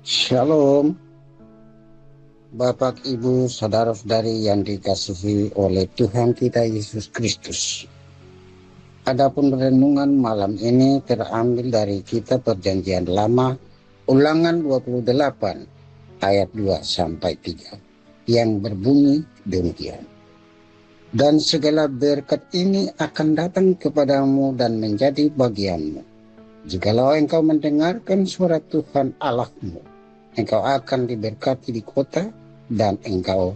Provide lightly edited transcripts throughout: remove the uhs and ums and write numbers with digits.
Shalom, Bapak, Ibu, saudara-saudari yang dikasihi oleh Tuhan kita Yesus Kristus. Adapun renungan malam ini terambil dari kitab Perjanjian Lama, Ulangan 28 ayat 2-3 yang berbunyi demikian. Dan segala berkat ini akan datang kepadamu dan menjadi bagianmu, jikalau engkau mendengarkan suara Tuhan Allahmu. Engkau akan diberkati di kota dan engkau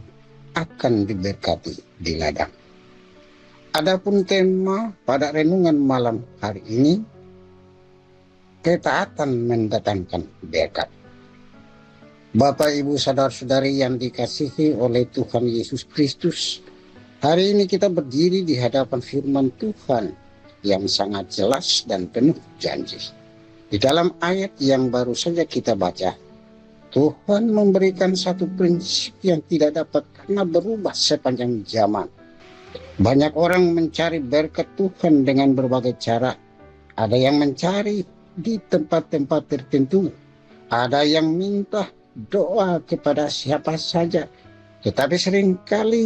akan diberkati di ladang. Adapun tema pada renungan malam hari ini, ketaatan mendatangkan berkat. Bapak, Ibu, saudara-saudari yang dikasihi oleh Tuhan Yesus Kristus, hari ini kita berdiri di hadapan firman Tuhan yang sangat jelas dan penuh janji. Di dalam ayat yang baru saja kita baca, Tuhan memberikan satu prinsip yang tidak dapat pernah berubah sepanjang zaman. Banyak orang mencari berkat Tuhan dengan berbagai cara. Ada yang mencari di tempat-tempat tertentu. Ada yang minta doa kepada siapa saja. Tetapi seringkali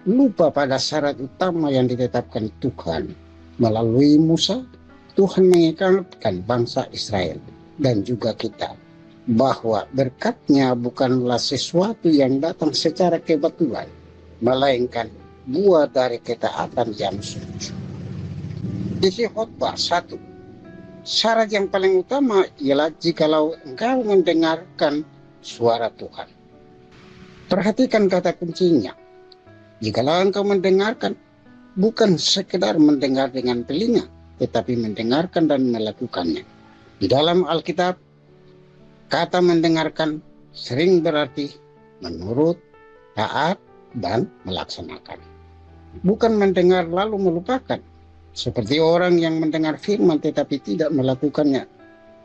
lupa pada syarat utama yang ditetapkan Tuhan. Melalui Musa, Tuhan mengingatkan bangsa Israel dan juga kita, bahwa berkatnya bukanlah sesuatu yang datang secara kebetulan, melainkan buah dari ketaatan yang sungguh. Isi khotbah 1. Syarat yang paling utama ialah jikalau engkau mendengarkan suara Tuhan. Perhatikan kata kuncinya. Jikalau engkau mendengarkan, bukan sekedar mendengar dengan telinga, tetapi mendengarkan dan melakukannya. Di dalam Alkitab, kata mendengarkan sering berarti menurut, taat, dan melaksanakan. Bukan mendengar lalu melupakan, seperti orang yang mendengar firman tetapi tidak melakukannya.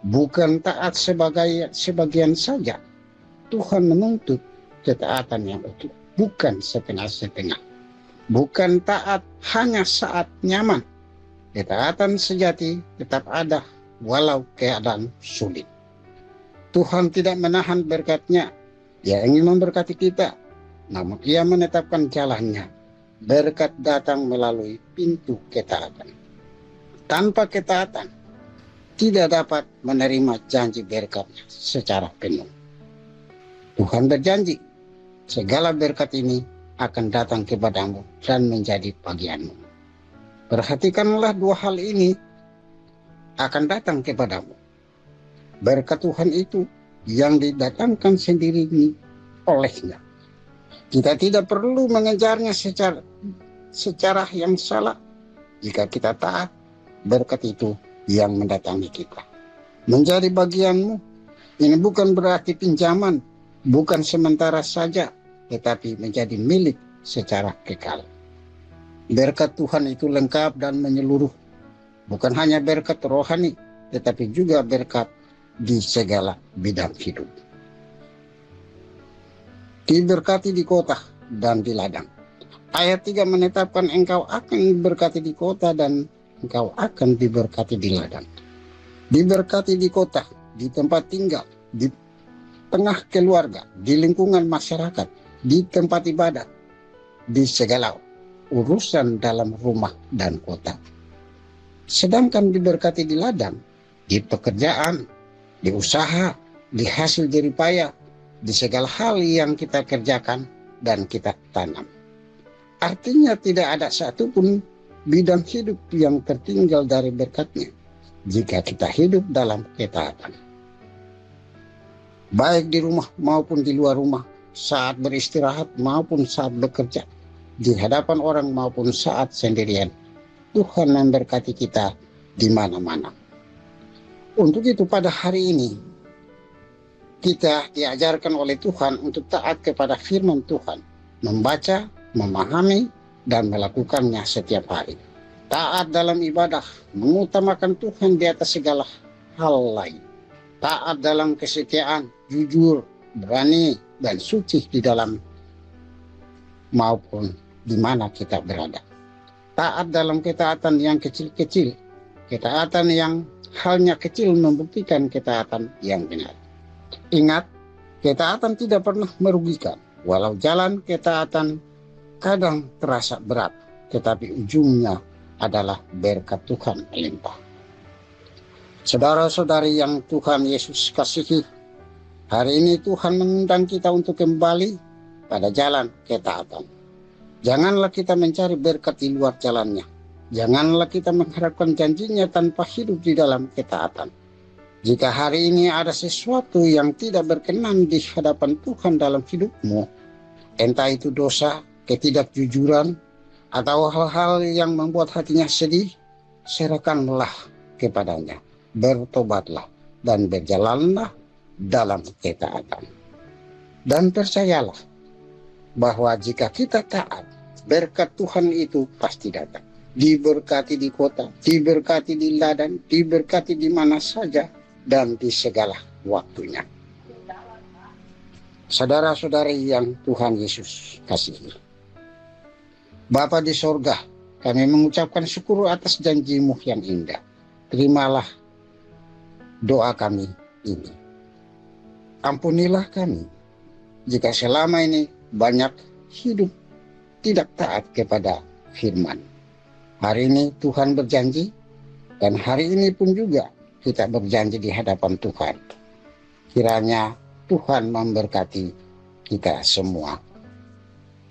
Bukan taat sebagian saja. Tuhan menuntut ketaatan yang utuh, bukan setengah-setengah. Bukan taat hanya saat nyaman. Ketaatan sejati tetap ada walau keadaan sulit. Tuhan tidak menahan berkat-Nya. Dia ingin memberkati kita, namun Ia menetapkan jalannya. Berkat datang melalui pintu ketaatan. Tanpa ketaatan, tidak dapat menerima janji berkat-Nya secara penuh. Tuhan berjanji, segala berkat ini akan datang kepadamu dan menjadi bagianmu. Perhatikanlah dua hal ini akan datang kepadamu. Berkat Tuhan itu yang didatangkan sendiri olehnya. Kita tidak perlu mengejarnya secara yang salah. Jika kita taat, berkat itu yang mendatangi kita. Menjadi bagianmu, ini bukan berarti pinjaman, bukan sementara saja, tetapi menjadi milik secara kekal. Berkat Tuhan itu lengkap dan menyeluruh. Bukan hanya berkat rohani, tetapi juga berkat di segala bidang hidup. Diberkati di kota dan di ladang. Ayat 3 menetapkan engkau akan diberkati di kota dan engkau akan diberkati di ladang. Diberkati di kota, di tempat tinggal, di tengah keluarga, di lingkungan masyarakat, di tempat ibadah, di segala urusan dalam rumah dan kota. Sedangkan diberkati di ladang, di pekerjaan, di usaha, di hasil jerih payah, di segala hal yang kita kerjakan dan kita tanam. Artinya tidak ada satupun bidang hidup yang tertinggal dari berkat-Nya jika kita hidup dalam ketaatan. Baik di rumah maupun di luar rumah, saat beristirahat maupun saat bekerja, di hadapan orang maupun saat sendirian, Tuhan memberkati kita di mana-mana. Untuk itu pada hari ini, kita diajarkan oleh Tuhan untuk taat kepada firman Tuhan, membaca, memahami, dan melakukannya setiap hari. Taat dalam ibadah, mengutamakan Tuhan di atas segala hal lain. Taat dalam kesetiaan, jujur, berani, dan suci di dalam maupun di mana kita berada. Taat dalam ketaatan yang kecil-kecil, ketaatan yang halnya kecil membuktikan ketaatan yang benar. Ingat, Ketaatan tidak pernah merugikan, walau jalan ketaatan kadang terasa berat, tetapi ujungnya adalah berkat Tuhan melimpah. Saudara-saudari yang Tuhan Yesus kasihi, hari ini Tuhan mengundang kita untuk kembali pada jalan ketaatan. Janganlah kita mencari berkat di luar jalannya. Janganlah kita mengharapkan janjinya tanpa hidup di dalam ketaatan. Jika hari ini ada sesuatu yang tidak berkenan di hadapan Tuhan dalam hidupmu, entah itu dosa, ketidakjujuran, atau hal-hal yang membuat hatinya sedih, serahkanlah kepadanya, bertobatlah, dan berjalanlah dalam ketaatan. Dan percayalah bahwa jika kita taat, berkat Tuhan itu pasti datang. Diberkati di kota, diberkati di ladang, diberkati di mana saja, dan di segala waktunya. Saudara-saudari yang Tuhan Yesus kasihi, Bapa di sorga, kami mengucapkan syukur atas janji-Mu yang indah. Terimalah doa kami ini. Ampunilah kami jika selama ini banyak hidup tidak taat kepada firman. Hari ini Tuhan berjanji, dan hari ini pun juga kita berjanji di hadapan Tuhan. Kiranya Tuhan memberkati kita semua.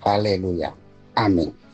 Haleluya. Amin.